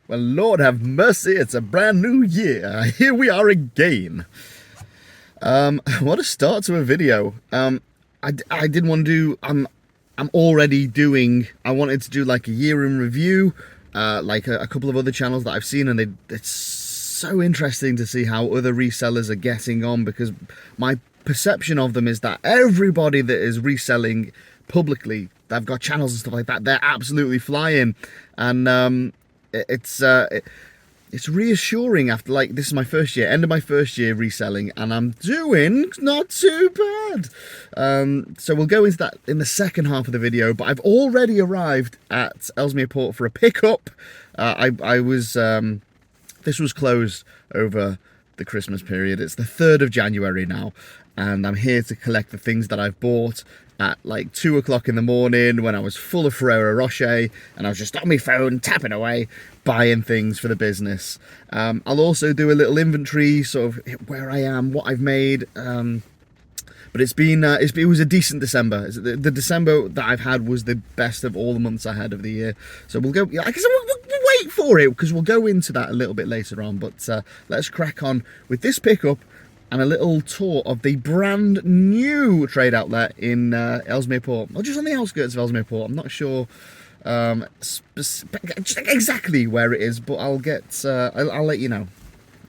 Well, Lord have mercy, it's a brand new year. Here we are again. What a start to a video. I didn't want to do, I'm already doing, I wanted to do like a year in review, like a couple of other channels that I've seen, and it's so interesting to see how other resellers are getting on, because my perception of them is that everybody that is reselling publicly, they've got channels and stuff like that, they're absolutely flying. And it's reassuring after, like, this is my first year, end of my first year reselling, and I'm doing not too bad. So we'll go into that in the second half of the video, but I've already arrived at Ellesmere Port for a pickup. This was closed over the Christmas period. It's the 3rd of January now, and I'm here to collect the things that I've bought at like 2 o'clock in the morning when I was full of Ferrero Rocher and I was just on my phone tapping away, buying things for the business. I'll also do a little inventory, sort of where I am, what I've made. But it was a decent December. The December that I've had was the best of all the months I had of the year. So we'll go, I guess we'll wait for it, because we'll go into that a little bit later on. But let's crack on with this pickup and a little tour of the brand new trade outlet in Ellesmere Port, or just on the outskirts of Ellesmere Port. I'm not sure exactly where it is, but I'll let you know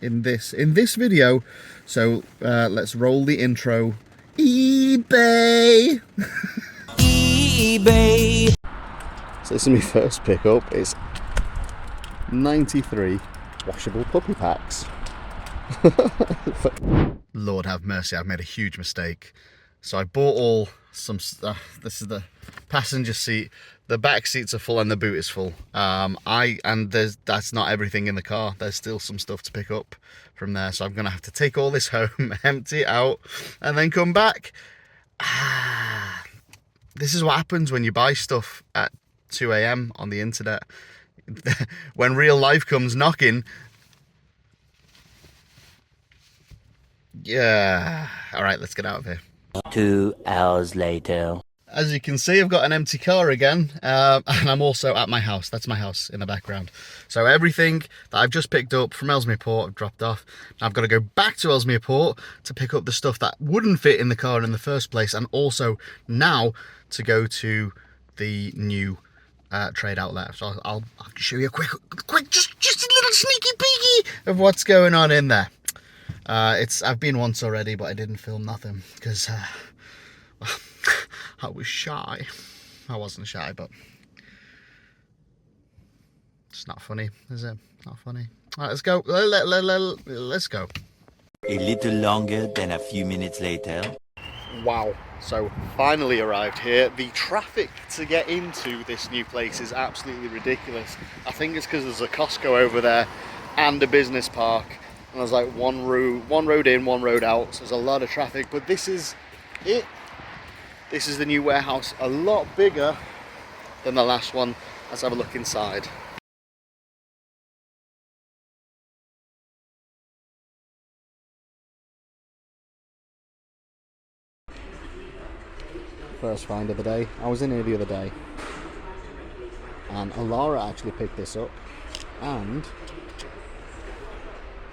in this video. So let's roll the intro. eBay. eBay. So this is my first pickup. It's 93 washable puppy packs. Lord have mercy, I've made a huge mistake. So I bought some stuff. This is the passenger seat. The back seats are full and the boot is full. That's not everything in the car. There's still some stuff to pick up from there. So I'm gonna have to take all this home, empty it out, and then come back. This is what happens when you buy stuff at 2 AM on the internet. When real life comes knocking. Yeah. All right, let's get out of here. 2 hours later. As you can see, I've got an empty car again, and I'm also at my house. That's my house in the background. So everything that I've just picked up from Ellesmere Port, I've dropped off. Now I've got to go back to Ellesmere Port to pick up the stuff that wouldn't fit in the car in the first place, and also now to go to the new trade outlet. So I'll show you a quick, just a little sneaky peeky of what's going on in there. I've been once already, but I didn't film nothing because I was shy. I wasn't shy, but it's not funny, is it? Not funny. All right, let's go. Let's go. A little longer than a few minutes later. Wow. So finally arrived here. The traffic to get into this new place is absolutely ridiculous. I think it's because there's a Costco over there and a business park. And there's like one road in, one road out, so there's a lot of traffic. But this is it. This is the new warehouse, a lot bigger than the last one. Let's have a look inside. First find of the day. I was in here the other day, and Alara actually picked this up, and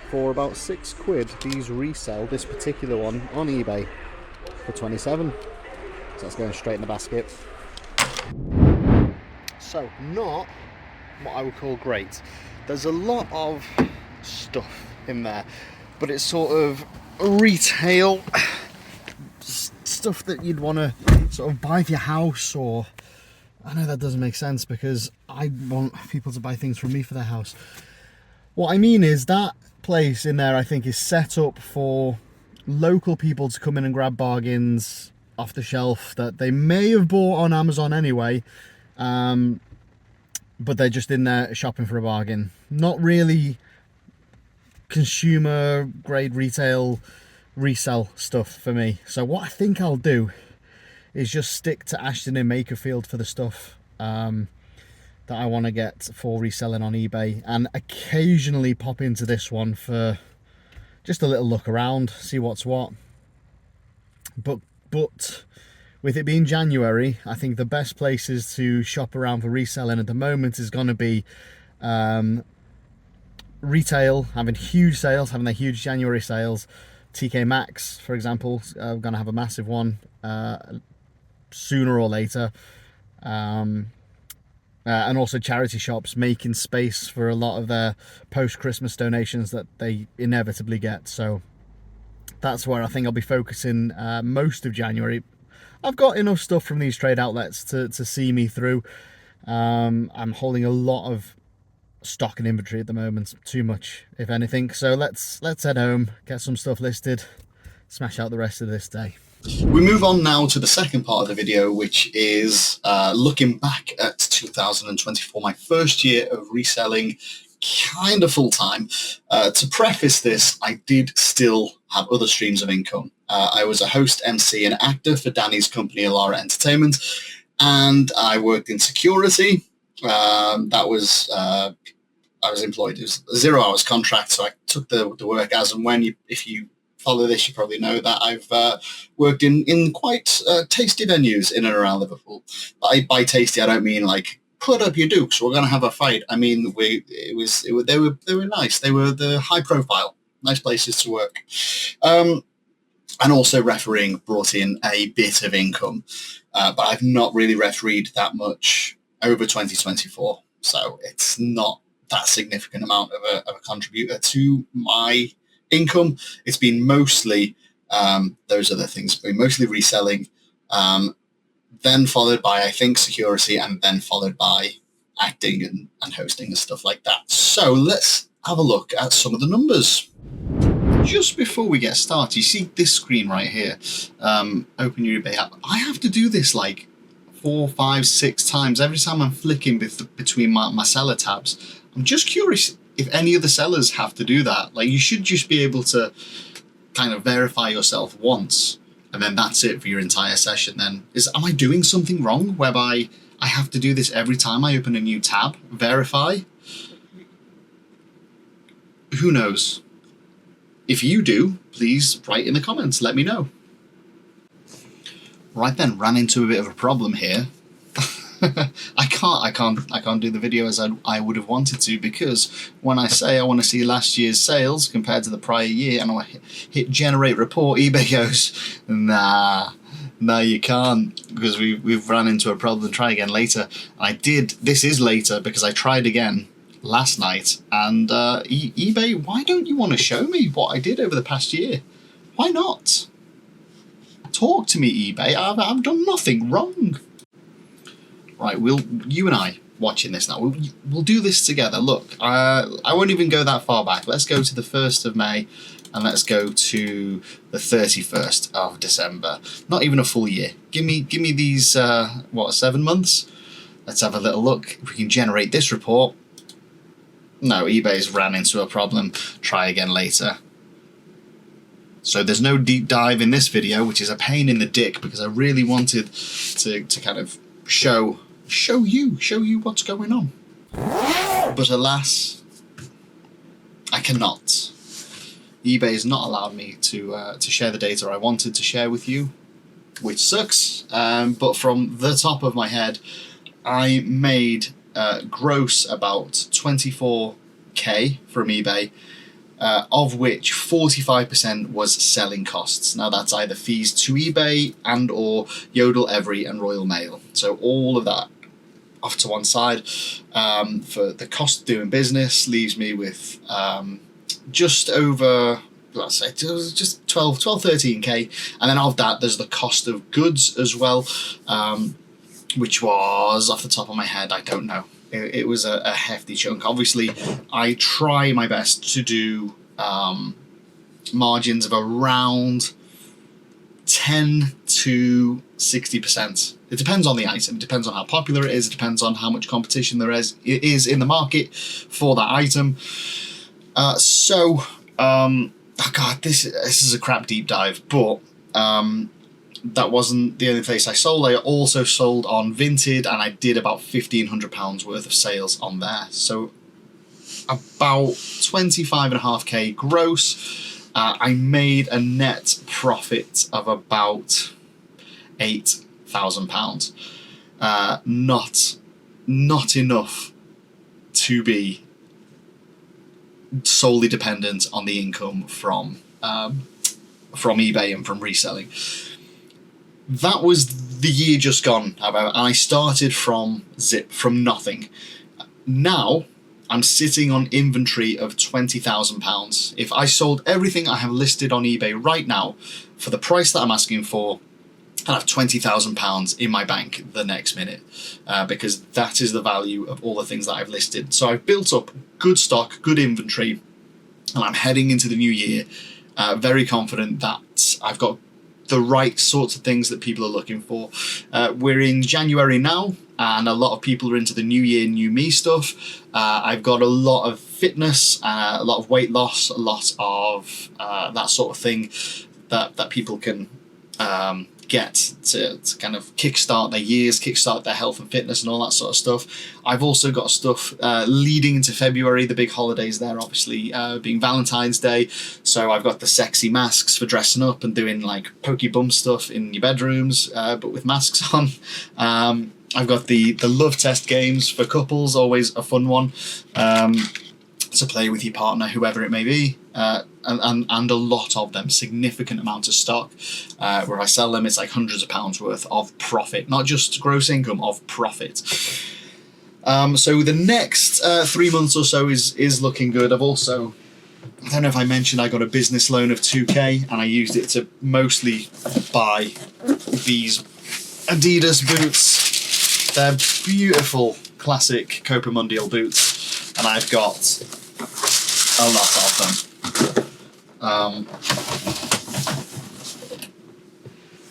for about £6, these resell this particular one on eBay for 27. So that's going straight in the basket. So not what I would call great. There's a lot of stuff in there, but it's sort of retail stuff that you'd want to sort of buy for your house, or I know that doesn't make sense because I want people to buy things from me for their house. What I mean is that place in there, I think, is set up for local people to come in and grab bargains off the shelf that they may have bought on Amazon anyway, but they're just in there shopping for a bargain. Not really consumer grade retail resell stuff for me. So what I think I'll do is just stick to Ashton and Makerfield for the stuff that I want to get for reselling on eBay, and occasionally pop into this one for just a little look around, see what's what. But with it being January, I think the best places to shop around for reselling at the moment is going to be retail having huge sales, having their huge January sales. TK Maxx, for example, going to have a massive one sooner or later. And also charity shops making space for a lot of their post-Christmas donations that they inevitably get. So that's where I think I'll be focusing most of January. I've got enough stuff from these trade outlets to see me through. I'm holding a lot of stock and inventory at the moment, too much if anything. So let's head home, get some stuff listed, smash out the rest of this day. We move on now to the second part of the video, which is looking back at 2024, my first year of reselling kind of full-time. To preface this, I did still have other streams of income. I was a host, MC and actor for Danny's company Alara Entertainment, and I worked in security. I was employed. It was a 0 hours contract, so I took the work as and when. If you follow this, you probably know that I've worked in quite tasty venues in and around Liverpool. By tasty, I don't mean like put up your dukes, we're going to have a fight. I mean they were nice. They were the high profile, nice places to work. And also refereeing brought in a bit of income, but I've not really refereed that much over 2024, so it's not that significant amount of a contributor to my income. It's been mostly those other things, but mostly reselling, then followed by, I think, security, and then followed by acting and hosting and stuff like that. So let's have a look at some of the numbers. Just before we get started, you see this screen right here, open your eBay app. I have to do this like 4, 5, 6 times every time I'm flicking between my seller tabs. I'm just curious if any other sellers have to do that. Like, you should just be able to kind of verify yourself once, and then that's it for your entire session. Then am I doing something wrong whereby I have to do this every time I open a new tab? Verify? Who knows? If you do, please write in the comments, let me know. Right then, ran into a bit of a problem here. I can't do the video as I would have wanted to, because when I say I want to see last year's sales compared to the prior year and I hit generate report, eBay goes, nah, you can't, because we've ran into a problem, try again later. This is later because I tried again last night, and eBay, why don't you want to show me what I did over the past year? Why not? Talk to me, eBay. I've done nothing wrong. Right, you and I watching this now, we'll do this together. Look, I won't even go that far back. Let's go to the 1st of May and let's go to the 31st of December. Not even a full year. Give me these 7 months. Let's have a little look if we can generate this report. No, eBay's ran into a problem. Try again later. So there's no deep dive in this video, which is a pain in the dick, because I really wanted to kind of show you what's going on. But alas, I cannot. eBay has not allowed me to share the data I wanted to share with you, which sucks. But from the top of my head, I made gross about 24k from eBay, of which 45% was selling costs. Now that's either fees to eBay and or Yodel, Every and Royal Mail. So all of that off to one side. For the cost of doing business leaves me with just over, let's say, just 13k. And then of that, there's the cost of goods as well, which was, off the top of my head, I don't know. It was a hefty chunk. Obviously, I try my best to do margins of around 10 to 60%. It depends on the item. It depends on how popular it is. It depends on how much competition there is in the market for that item. Oh God, this is a crap deep dive, but that wasn't the only place I sold. I also sold on Vinted, and I did about £1,500 worth of sales on there. So about 25.5k gross. I made a net profit of about £8,000. Not enough to be solely dependent on the income from eBay and from reselling. That was the year just gone. I started from nothing. Now I'm sitting on inventory of £20,000. If I sold everything I have listed on eBay right now for the price that I'm asking for, I'll have £20,000 in my bank the next minute, because that is the value of all the things that I've listed. So I've built up good stock, good inventory, and I'm heading into the new year very confident that I've got the right sorts of things that people are looking for. We're in January now, and a lot of people are into the new year, new me stuff. I've got a lot of fitness, a lot of weight loss, a lot of that sort of thing that people can get to kind of kickstart their years, kickstart their health and fitness and all that sort of stuff. I've also got stuff leading into February, the big holidays there, obviously being Valentine's Day. So I've got the sexy masks for dressing up and doing like pokey bum stuff in your bedrooms, but with masks on. I've got the love test games for couples, always a fun one, to play with your partner, whoever it may be. And a lot of them, significant amount of stock. Where I sell them, it's like hundreds of pounds worth of profit, not just gross income, of profit. So the next 3 months or so is looking good. I've also, I don't know if I mentioned, I got a business loan of 2k, and I used it to mostly buy these Adidas boots. They're beautiful, classic Copa Mundial boots, and I've got a lot of them.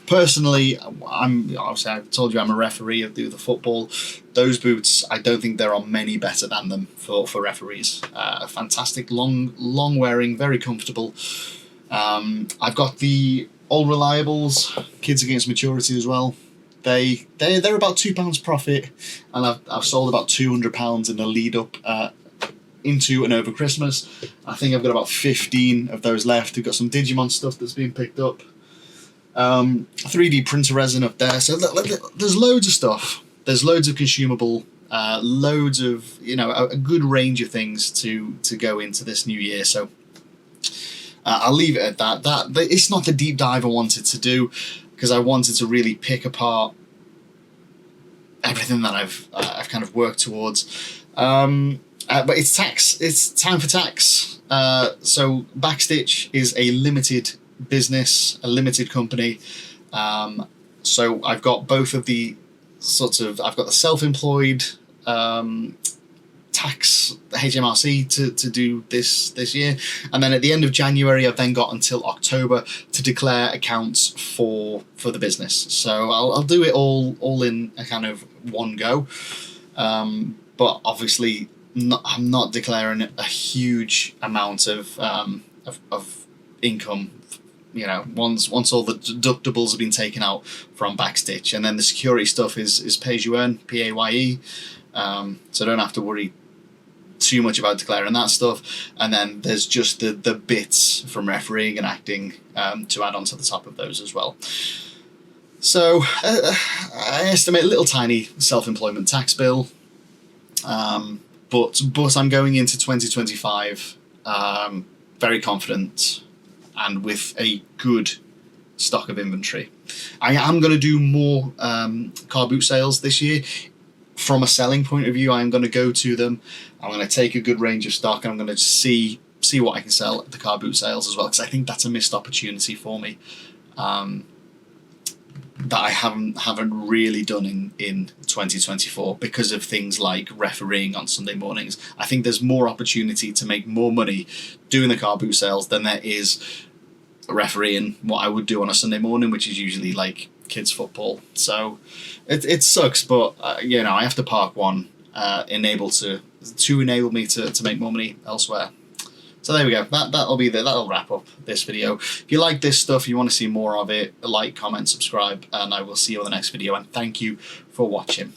Personally, obviously I told you I'm a referee of the football. Those boots, I don't think there are many better than them for referees. Fantastic, long wearing, very comfortable. I've got the All Reliables, Kids Against Maturity as well. They're about £2 profit, and I've sold about £200 in the lead up into and over Christmas. I think I've got about 15 of those left. We've got some Digimon stuff that's been picked up. 3D printer resin up there. So there's loads of stuff. There's loads of consumable, loads of, a good range of things to go into this new year. So I'll leave it at that. It's not the deep dive I wanted to do, because I wanted to really pick apart everything that I've kind of worked towards. But it's tax. It's time for tax. So Backstitch is a limited business, a limited company. So I've got both of the I've got the self-employed tax, the HMRC to do this year, and then at the end of January I've then got until October to declare accounts for the business. So I'll do it all in a kind of one go, but obviously I'm not declaring a huge amount of income. Once all the deductibles have been taken out from Backstitch, and then the security stuff is pay as you earn, PAYE. So I don't have to worry too much about declaring that stuff. And then there's just the bits from refereeing and acting to add on to the top of those as well. So I estimate a little tiny self-employment tax bill, but I'm going into 2025 very confident and with a good stock of inventory. I am going to do more car boot sales this year. From a selling point of view, I'm going to go to them. I'm going to take a good range of stock, and I'm going to see what I can sell at the car boot sales as well, because I think that's a missed opportunity for me that I haven't really done in 2024 because of things like refereeing on Sunday mornings. I think there's more opportunity to make more money doing the car boot sales than there is refereeing what I would do on a Sunday morning, which is usually like kids football. So it sucks, but I have to park one enable me to make more money elsewhere. So there we go. That'll wrap up this video. If you like this stuff, you want to see more of it, like, comment, subscribe, and I will see you on the next video, and thank you for watching.